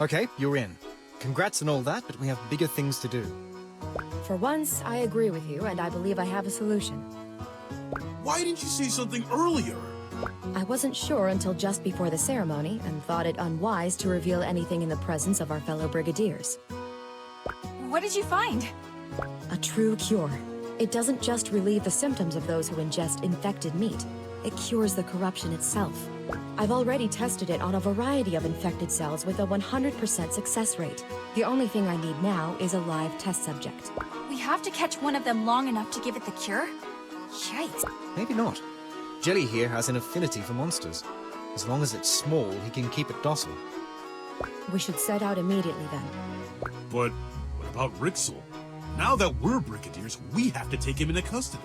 Okay, you're in. Congrats and all that, but we have bigger things to do. For once, I agree with you, and I believe I have a solution. Why didn't you say something earlier? I wasn't sure until just before the ceremony, and thought it unwise to reveal anything in the presence of our fellow brigadiers. What did you find? A true cure. It doesn't just relieve the symptoms of those who ingest infected meat. It cures the corruption itself. I've already tested it on a variety of infected cells with a 100% success rate. The only thing I need now is a live test subject. We have to catch one of them long enough to give it the cure? Yikes. Maybe not. Jelly here has an affinity for monsters. As long as it's small, he can keep it docile. We should set out immediately then. But what about Rixel? Now that we're brigadiers, we have to take him into custody.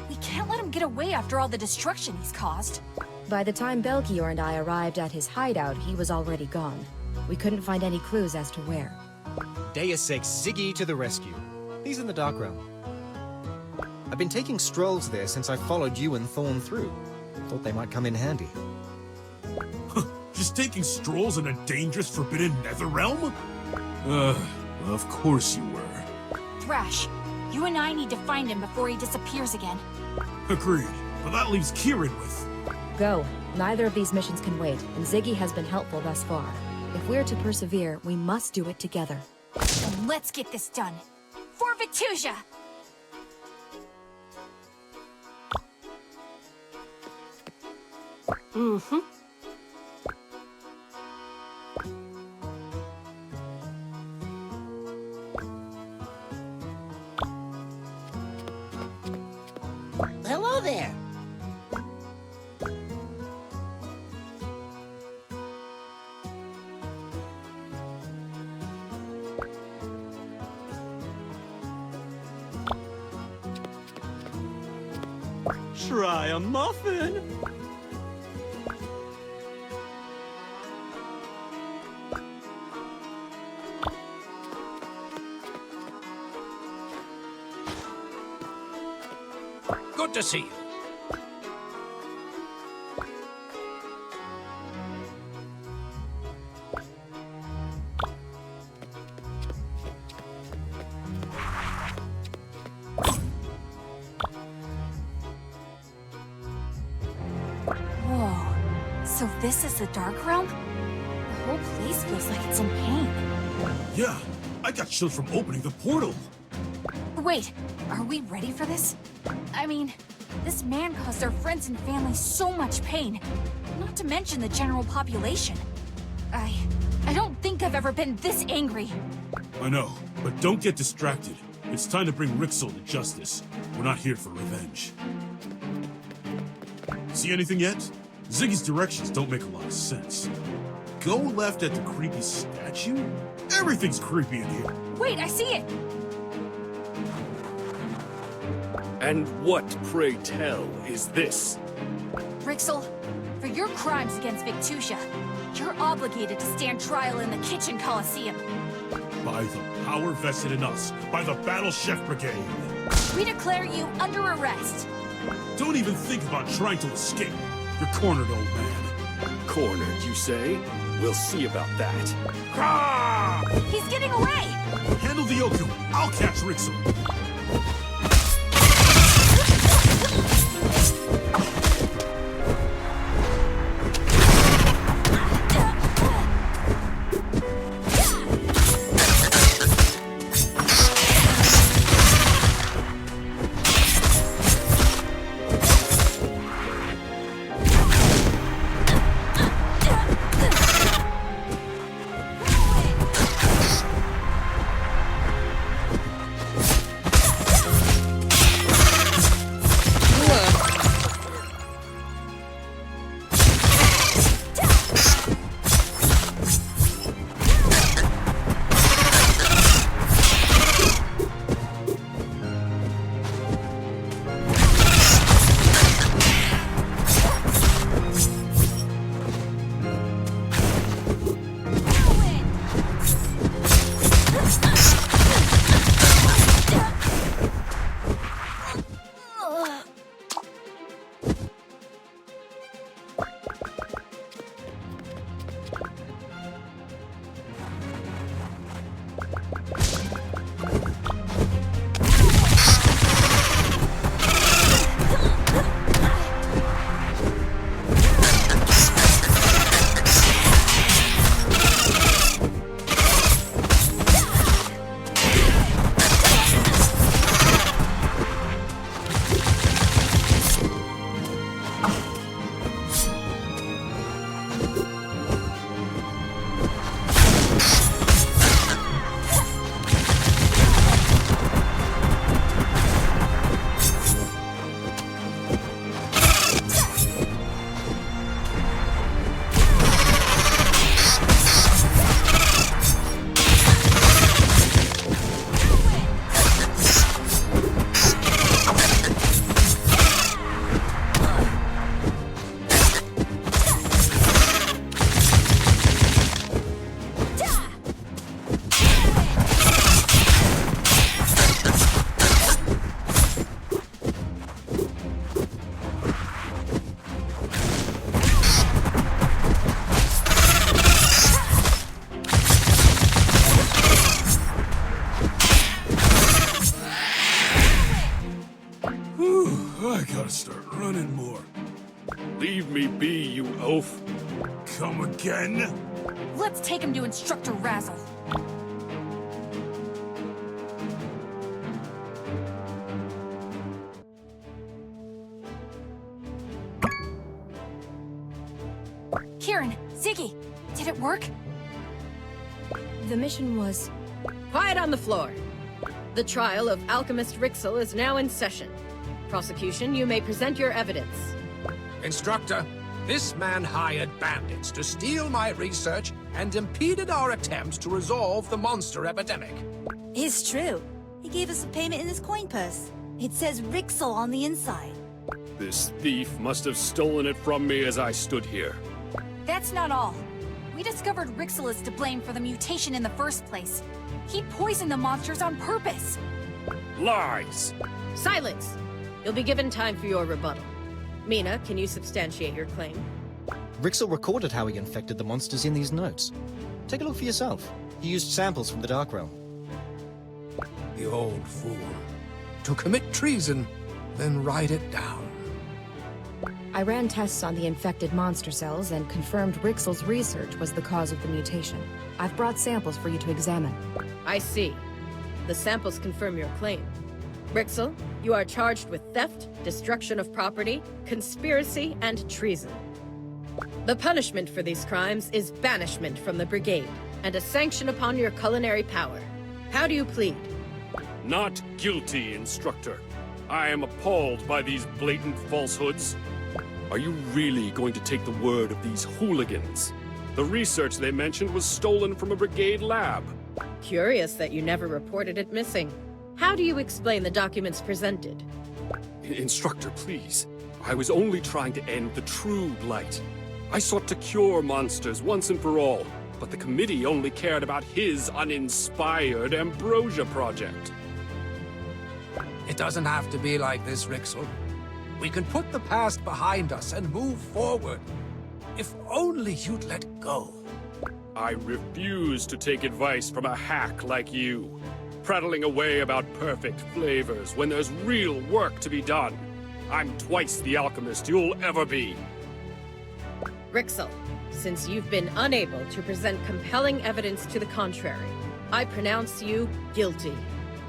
We can't let him get away after all the destruction he's caused. By the time Belkior and I arrived at his hideout, he was already gone. We couldn't find any clues as to where. Deus Ex Ziggy to the rescue. He's in the Dark Realm. I've been taking strolls there since I followed you and Thorn through. Thought they might come in handy. Just taking strolls in a dangerous, forbidden nether realm? Of course you were. Thrash, you and I need to find him before he disappears again. Agreed. But that leaves Kieran with... Go. Neither of these missions can wait, and Ziggy has been helpful thus far. If we're to persevere, we must do it together. Then let's get this done. For Victusia! Mm-hmm. Hello there. Try a muffin. Good to see you. Whoa. So this is the Dark Realm? The whole place feels like it's in pain. Yeah, I got chills from opening the portal. Wait, are we ready for this? I mean, this man caused our friends and family so much pain. Not to mention the general population. I don't think I've ever been this angry. I know, but don't get distracted. It's time to bring Rixel to justice. We're not here for revenge. See anything yet? Ziggy's directions don't make a lot of sense. Go left at the creepy statue? Everything's creepy in here. Wait, I see it! And what, pray tell, is this? Rixel, for your crimes against Victusia, you're obligated to stand trial in the Kitchen Coliseum. By the power vested in us, by the Battle Chef Brigade. We declare you under arrest. Don't even think about trying to escape. You're cornered, old man. Cornered, you say? We'll see about that. Grah! He's getting away! Handle the Oku. I'll catch Rixel. I gotta start running more. Leave me be, you oaf. Come again? Let's take him to Instructor Razzle. Kieran, Ziggy, did it work? The mission was... Quiet on the floor. The trial of Alchemist Rixel is now in session. Prosecution, you may present your evidence. Instructor, this man hired bandits to steal my research and impeded our attempts to resolve the monster epidemic. It's true. He gave us a payment in his coin purse. It says Rixel on the inside. This thief must have stolen it from me as I stood here. That's not all. We discovered Rixel is to blame for the mutation in the first place. He poisoned the monsters on purpose. Lies! Silence! You'll be given time for your rebuttal. Mina, can you substantiate your claim? Rixel recorded how he infected the monsters in these notes. Take a look for yourself. He used samples from the Dark Realm. The old fool. To commit treason, then write it down. I ran tests on the infected monster cells and confirmed Rixel's research was the cause of the mutation. I've brought samples for you to examine. I see. The samples confirm your claim. Rixel, you are charged with theft, destruction of property, conspiracy, and treason. The punishment for these crimes is banishment from the Brigade, and a sanction upon your culinary power. How do you plead? Not guilty, Instructor. I am appalled by these blatant falsehoods. Are you really going to take the word of these hooligans? The research they mentioned was stolen from a Brigade lab. Curious that you never reported it missing. How do you explain the documents presented? Instructor, please. I was only trying to end the true blight. I sought to cure monsters once and for all, but the committee only cared about his uninspired Ambrosia project. It doesn't have to be like this, Rixel. We can put the past behind us and move forward. If only you'd let go. I refuse to take advice from a hack like you, prattling away about perfect flavors when there's real work to be done. I'm twice the alchemist you'll ever be. Rixel, since you've been unable to present compelling evidence to the contrary, I pronounce you guilty.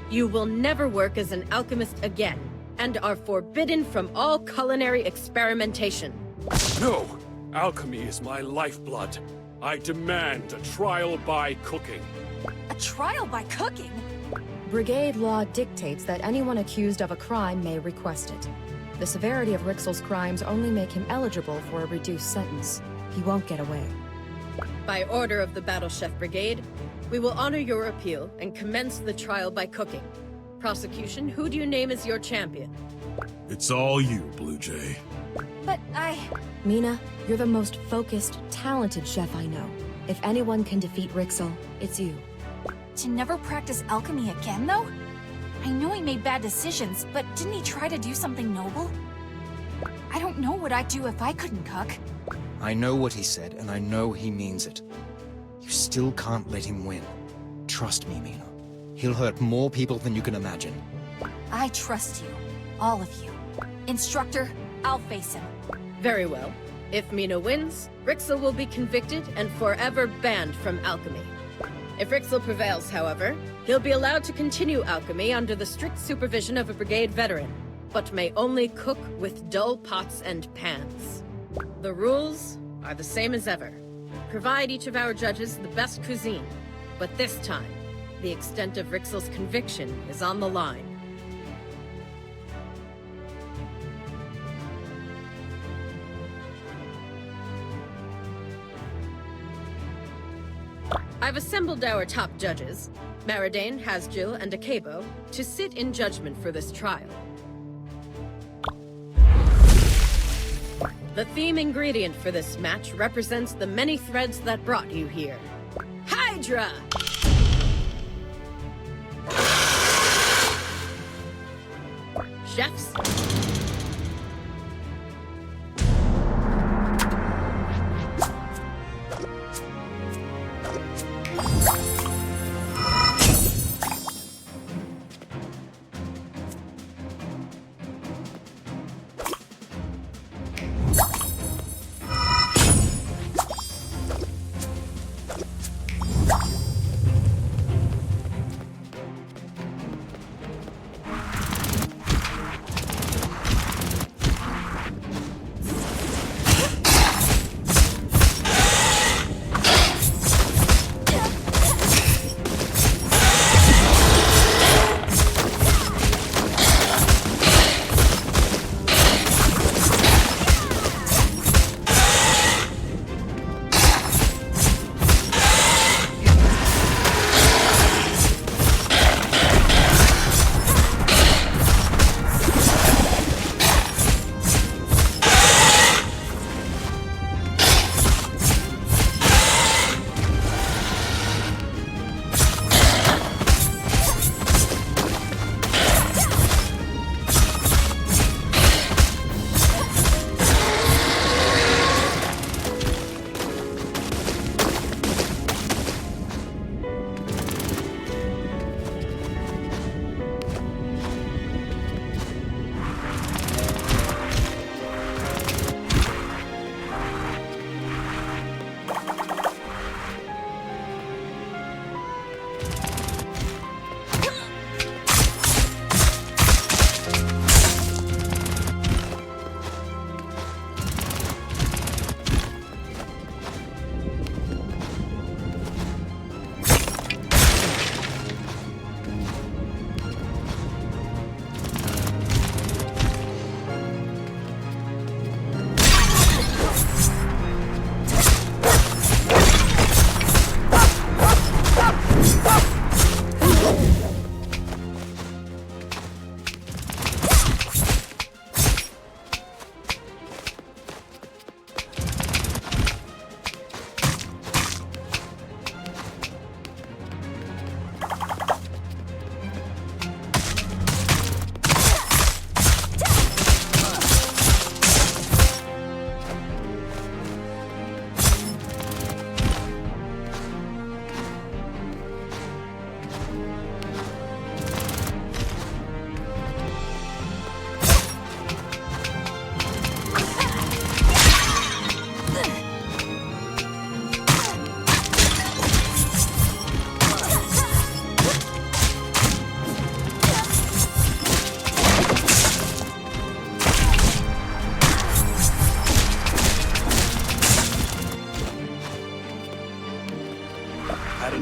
You will never work as an alchemist again, and are forbidden from all culinary experimentation. No! Alchemy is my lifeblood. I demand a trial by cooking. A trial by cooking? Brigade law dictates that anyone accused of a crime may request it. The severity of Rixel's crimes only make him eligible for a reduced sentence. He won't get away. By order of the Battle Chef Brigade, we will honor your appeal and commence the trial by cooking. Prosecution, who do you name as your champion? It's all you, Blue Jay. But Mina, you're the most focused, talented chef I know. If anyone can defeat Rixel, it's you. To never practice alchemy again, though? I know he made bad decisions, but didn't he try to do something noble? I don't know what I'd do if I couldn't cook. I know what he said, and I know he means it. You still can't let him win. Trust me, Mina. He'll hurt more people than you can imagine. I trust you. All of you. Instructor, I'll face him. Very well. If Mina wins, Rixel will be convicted and forever banned from alchemy. If Rixel prevails, however, he'll be allowed to continue alchemy under the strict supervision of a Brigade veteran, but may only cook with dull pots and pans. The rules are the same as ever. Provide each of our judges the best cuisine, but this time, the extent of Rixel's conviction is on the line. I've assembled our top judges, Maridane, Hasjil, and Akebo, to sit in judgment for this trial. The theme ingredient for this match represents the many threads that brought you here. Hydra! Chefs?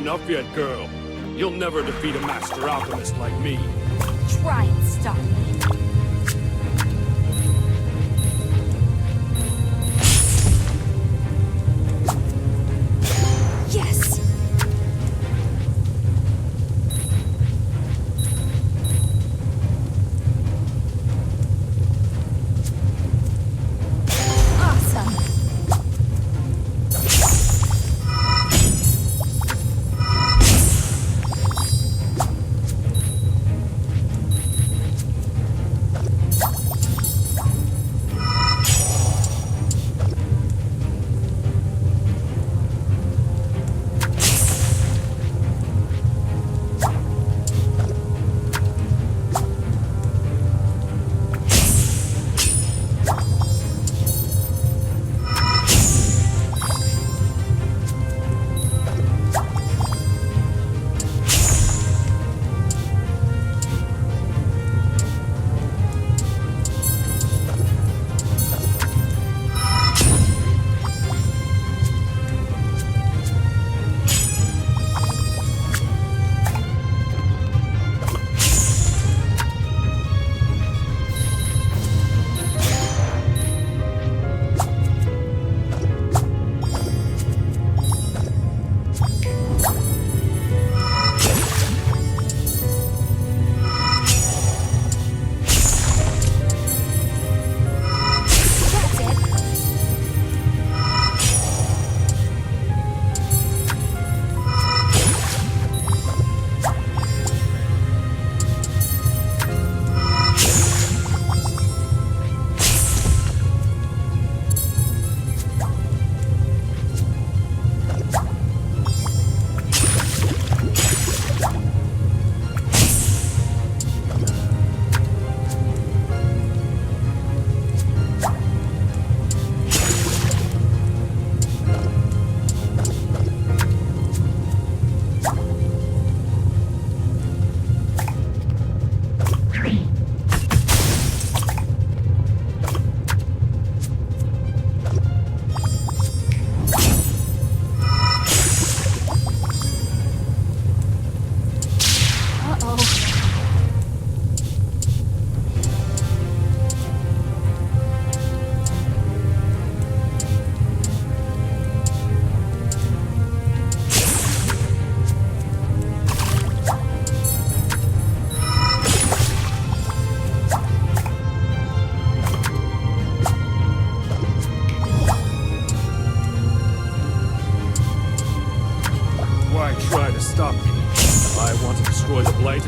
enough yet, girl. You'll never defeat a master alchemist like me. Try and stop me. Yes! Awesome!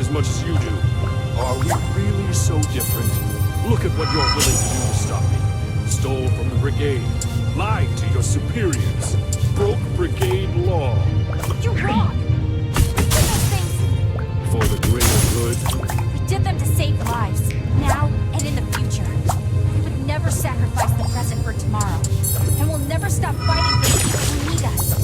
as much as you do. Are we really so different? Look at what you're willing to do to stop me. Stole from the brigade, lied to your superiors, broke brigade law. You're wrong! We did those things For the greater good. We did them to save lives, now and in the future. We would never sacrifice the present for tomorrow. And we'll never stop fighting for the people who need us.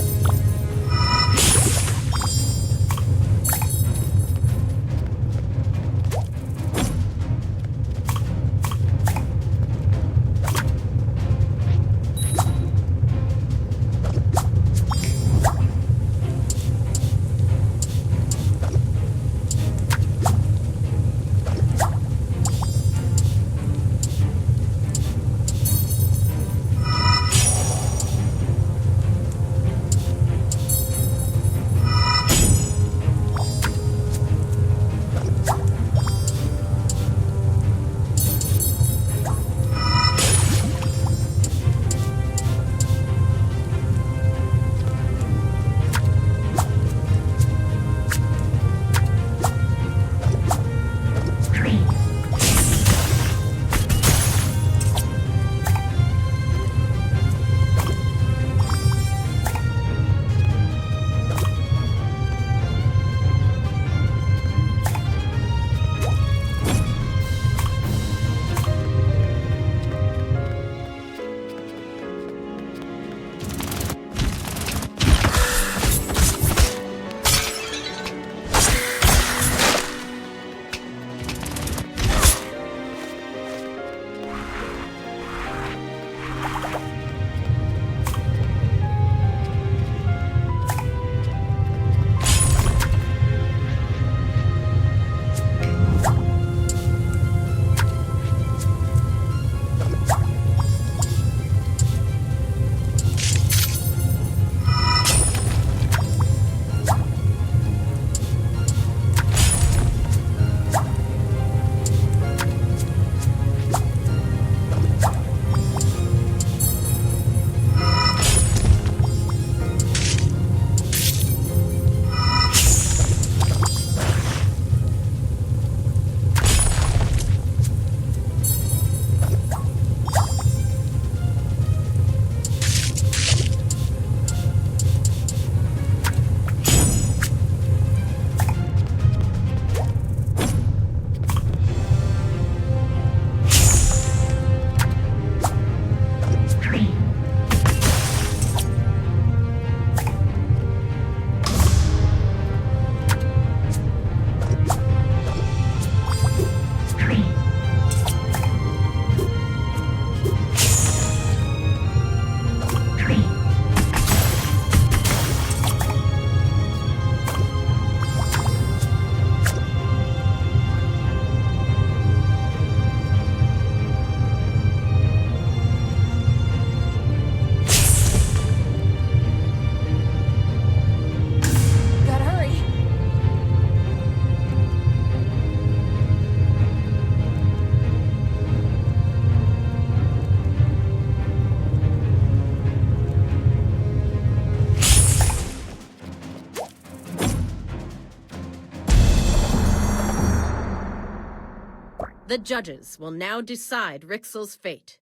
The judges will now decide Rixel's fate.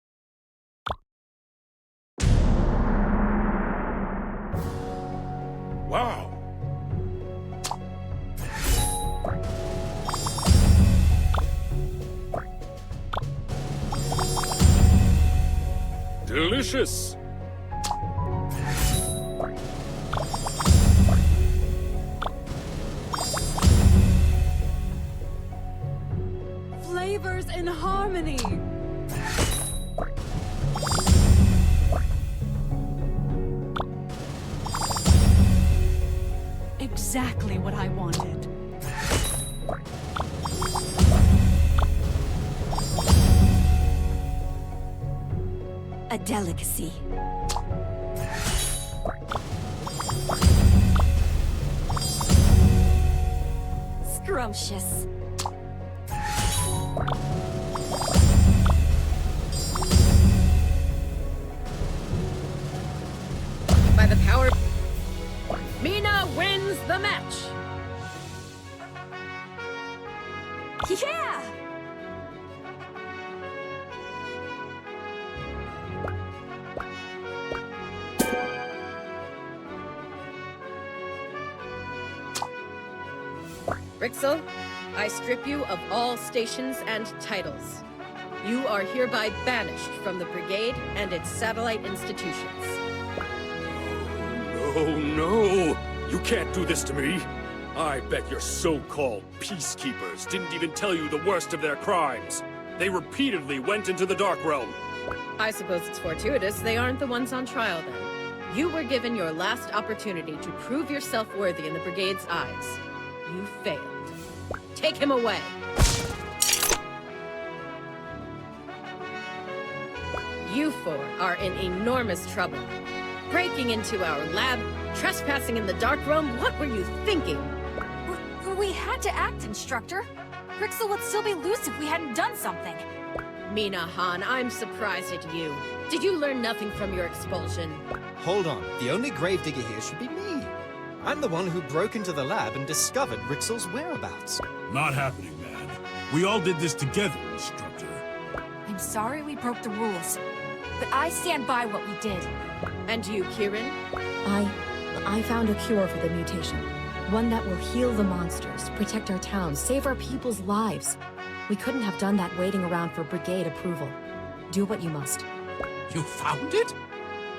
Wow. Delicious. Flavors in harmony. Exactly what I wanted. A delicacy. Scrumptious. By the power... Mina wins the match! Yeah! Rixel, I strip you of all stations and titles. You are hereby banished from the Brigade and its satellite institutions. Oh no! You can't do this to me! I bet your so-called peacekeepers didn't even tell you the worst of their crimes. They repeatedly went into the Dark Realm. I suppose it's fortuitous they aren't the ones on trial then. You were given your last opportunity to prove yourself worthy in the Brigade's eyes. You failed. Take him away! You four are in enormous trouble. Breaking into our lab, trespassing in the Dark Realm, what were you thinking? We had to act, Instructor. Rixel would still be loose if we hadn't done something. Mina Han, I'm surprised at you. Did you learn nothing from your expulsion? Hold on. The only gravedigger here should be me. I'm the one who broke into the lab and discovered Rixel's whereabouts. Not happening, man. We all did this together, Instructor. I'm sorry we broke the rules, but I stand by what we did. And you, Kieran? I found a cure for the mutation. One that will heal the monsters, protect our towns, save our people's lives. We couldn't have done that waiting around for Brigade approval. Do what you must. You found it?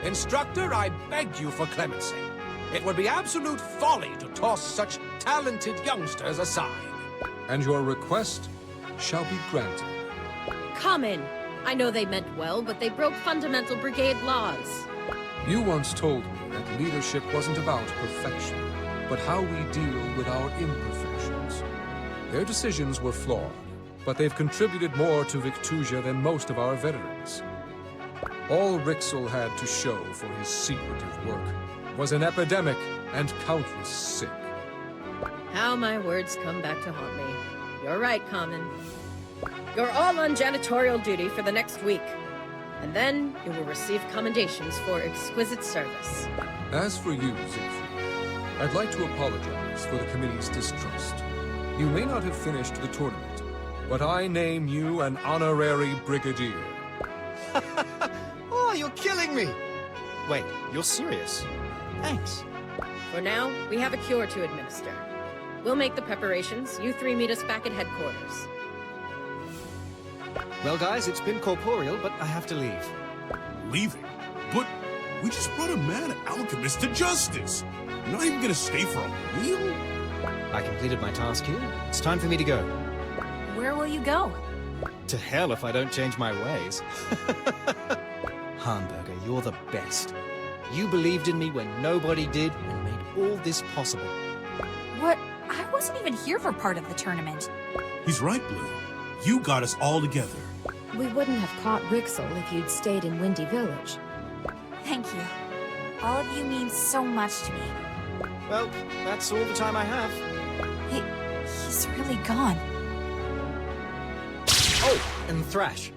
Instructor, I beg you for clemency. It would be absolute folly to toss such talented youngsters aside. And your request shall be granted. Come in. I know they meant well, but they broke fundamental Brigade laws. You once told me that leadership wasn't about perfection, but how we deal with our imperfections. Their decisions were flawed, but they've contributed more to Victusia than most of our veterans. All Rixel had to show for his secretive work was an epidemic and countless sick. How my words come back to haunt me. You're right, Common. You're all on janitorial duty for the next week. And then you will receive commendations for exquisite service. As for you, Siegfried, I'd like to apologize for the committee's distrust. You may not have finished the tournament, but I name you an honorary brigadier. Oh, you're killing me! Wait, you're serious? Thanks. For now, we have a cure to administer. We'll make the preparations. You three meet us back at headquarters. Well, guys, it's been corporeal, but I have to leave. Leaving? But we just brought a mad alchemist to justice. You're not even gonna stay for a meal? I completed my task here. It's time for me to go. Where will you go? To hell if I don't change my ways. Hamburger, you're the best. You believed in me when nobody did and made all this possible. What? I wasn't even here for part of the tournament. He's right, Blue. You got us all together. We wouldn't have caught Rixel if you'd stayed in Windy Village. Thank you. All of you mean so much to me. Well, that's all the time I have. He's really gone. Oh, and Thrash.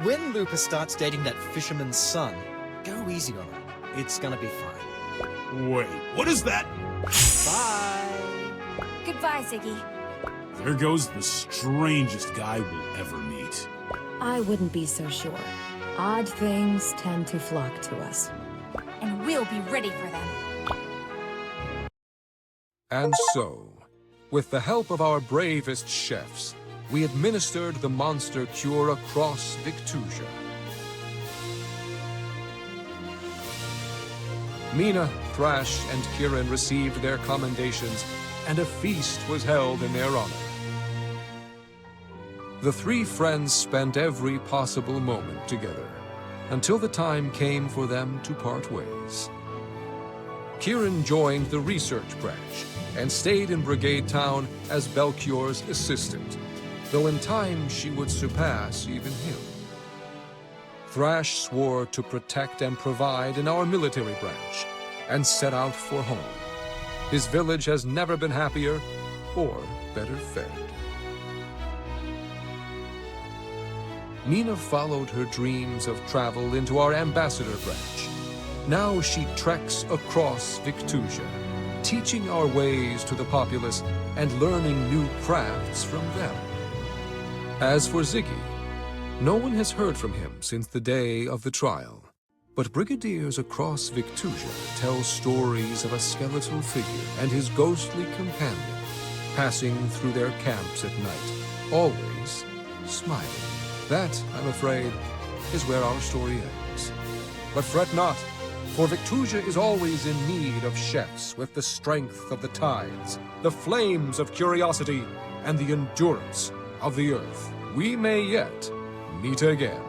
When Lupus starts dating that fisherman's son, go easy on him. It's gonna be fine. Wait, what is that? Bye! Goodbye, Ziggy. There goes the strangest guy we'll ever meet. I wouldn't be so sure. Odd things tend to flock to us. And we'll be ready for them. And so, with the help of our bravest chefs, we administered the monster cure across Victusia. Mina, Thrash, and Kieran received their commendations, and a feast was held in their honor. The three friends spent every possible moment together, until the time came for them to part ways. Kieran joined the research branch, and stayed in Brigade Town as Belchior's assistant, though in time she would surpass even him. Thrash swore to protect and provide in our military branch, and set out for home. His village has never been happier or better fed. Mina followed her dreams of travel into our ambassador branch. Now she treks across Victusia, teaching our ways to the populace and learning new crafts from them. As for Ziggy, no one has heard from him since the day of the trial. But brigadiers across Victusia tell stories of a skeletal figure and his ghostly companion passing through their camps at night, always smiling. That, I'm afraid, is where our story ends. But fret not, for Victusia is always in need of chefs with the strength of the tides, the flames of curiosity, and the endurance of the earth. We may yet meet again.